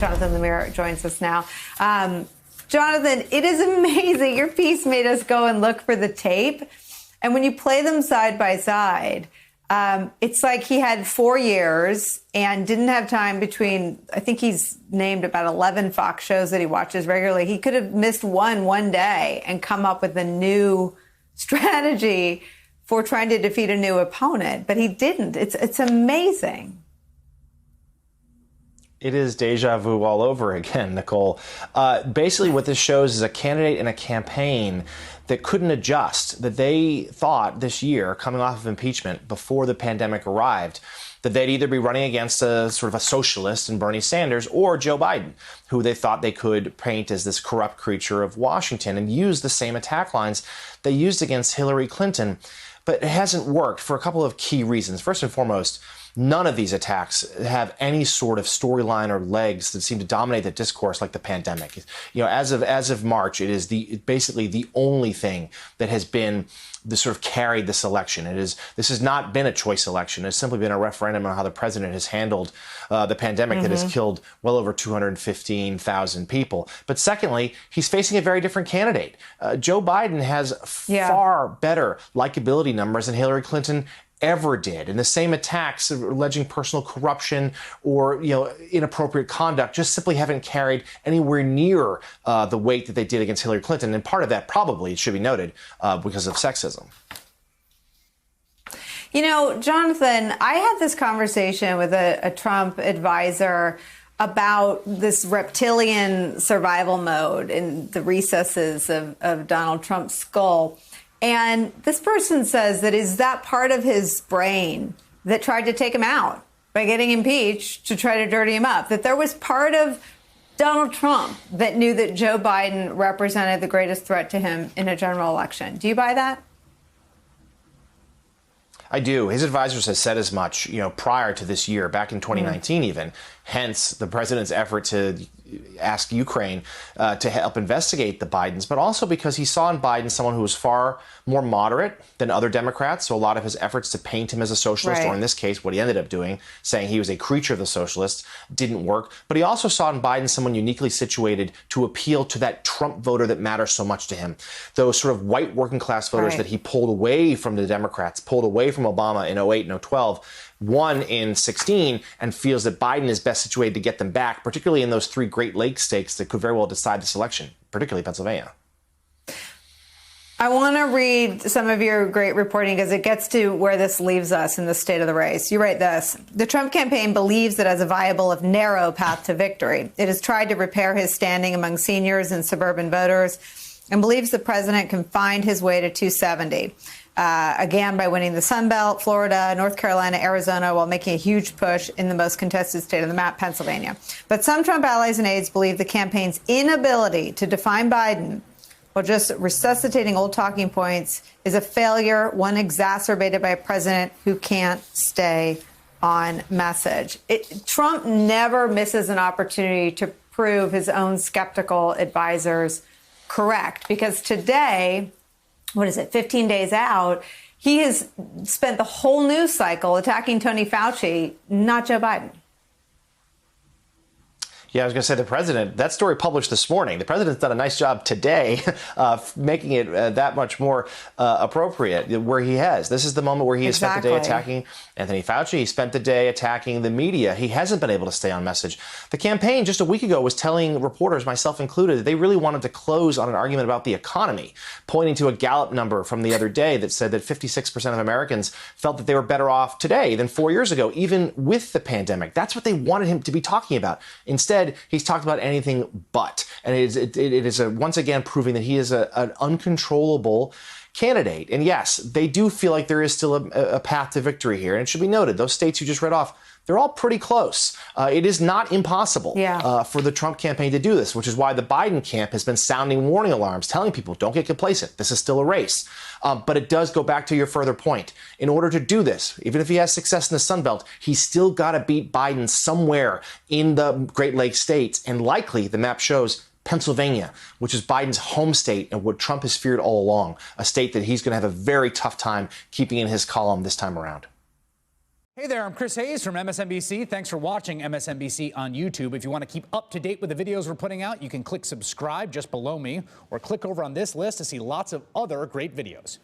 Jonathan Lemire joins us now. Jonathan, it is amazing. Your piece made us go and look for the tape. And when you play them side by side, it's like he had 4 years and didn't have time between, I think he's named about 11 Fox shows that he watches regularly. He could have missed one day and come up with a new strategy for trying to defeat a new opponent. But he didn't. It's amazing. It is deja vu all over again, Nicole. Basically, what this shows is a candidate and a campaign that couldn't adjust, that they thought this year, coming off of impeachment before the pandemic arrived, that they'd either be running against a sort of a socialist in Bernie Sanders or Joe Biden, who they thought they could paint as this corrupt creature of Washington and use the same attack lines they used against Hillary Clinton. But it hasn't worked for a couple of key reasons. First and foremost, none of these attacks have any sort of storyline or legs that seem to dominate the discourse like the pandemic. You know, as of March, it is basically the only thing that has been the sort of carried this election. This has not been a choice election. It's simply been a referendum on how the president has handled the pandemic that has killed well over 215,000 people. But secondly, he's facing a very different candidate. Joe Biden has far better likability numbers than Hillary Clinton ever did. And the same attacks alleging personal corruption or, inappropriate conduct just simply haven't carried anywhere near the weight that they did against Hillary Clinton. And part of that probably, it should be noted, because of sexism. You know, Jonathan, I had this conversation with a Trump advisor about this reptilian survival mode in the recesses of Donald Trump's skull. And this person says that is that part of his brain that tried to take him out by getting impeached to try to dirty him up, that there was part of Donald Trump that knew that Joe Biden represented the greatest threat to him in a general election. Do you buy that? I do. His advisors have said as much, prior to this year, back in 2019 even, hence the president's effort to ask Ukraine to help investigate the Bidens, but also because he saw in Biden someone who was far more moderate than other Democrats. So a lot of his efforts to paint him as a socialist, or in this case, what he ended up doing, saying he was a creature of the socialists, didn't work. But he also saw in Biden someone uniquely situated to appeal to that Trump voter that matters so much to him. Those sort of white working class voters that he pulled away from the Democrats, pulled away from Obama in 08 and 012, won in 16, and feels that Biden is best situated to get them back, particularly in those three Great Lakes states that could very well decide this election, particularly Pennsylvania. I want to read some of your great reporting because it gets to where this leaves us in the state of the race. You write this: the Trump campaign believes it has a viable, if narrow, path to victory. It has tried to repair his standing among seniors and suburban voters and believes the president can find his way to 270. Again, by winning the Sun Belt, Florida, North Carolina, Arizona, while making a huge push in the most contested state on the map, Pennsylvania. But some Trump allies and aides believe the campaign's inability to define Biden while just resuscitating old talking points is a failure, one exacerbated by a president who can't stay on message. Trump never misses an opportunity to prove his own skeptical advisors correct, because today, 15 days out, he has spent the whole news cycle attacking Tony Fauci, not Joe Biden. Yeah, I was going to say the president, that story published this morning. The president's done a nice job today making it that much more appropriate where he has. This is the moment where he has spent the day attacking Anthony Fauci. He spent the day attacking the media. He hasn't been able to stay on message. The campaign just a week ago was telling reporters, myself included, that they really wanted to close on an argument about the economy, pointing to a Gallup number from the other day that said that 56% of Americans felt that they were better off today than 4 years ago, even with the pandemic. That's what they wanted him to be talking about. Instead, he's talked about anything but. And it is once again proving that he is an uncontrollable candidate. And yes, they do feel like there is still a path to victory here. And it should be noted, those states you just read off, they're all pretty close. It is not impossible for the Trump campaign to do this, which is why the Biden camp has been sounding warning alarms, telling people, don't get complacent. This is still a race. But it does go back to your further point. In order to do this, even if he has success in the Sun Belt, he's still got to beat Biden somewhere in the Great Lakes states. And likely, the map shows, Pennsylvania, which is Biden's home state and what Trump has feared all along, a state that he's going to have a very tough time keeping in his column this time around. Hey there, I'm Chris Hayes from MSNBC. Thanks for watching MSNBC on YouTube. If you want to keep up to date with the videos we're putting out, you can click subscribe just below me or click over on this list to see lots of other great videos.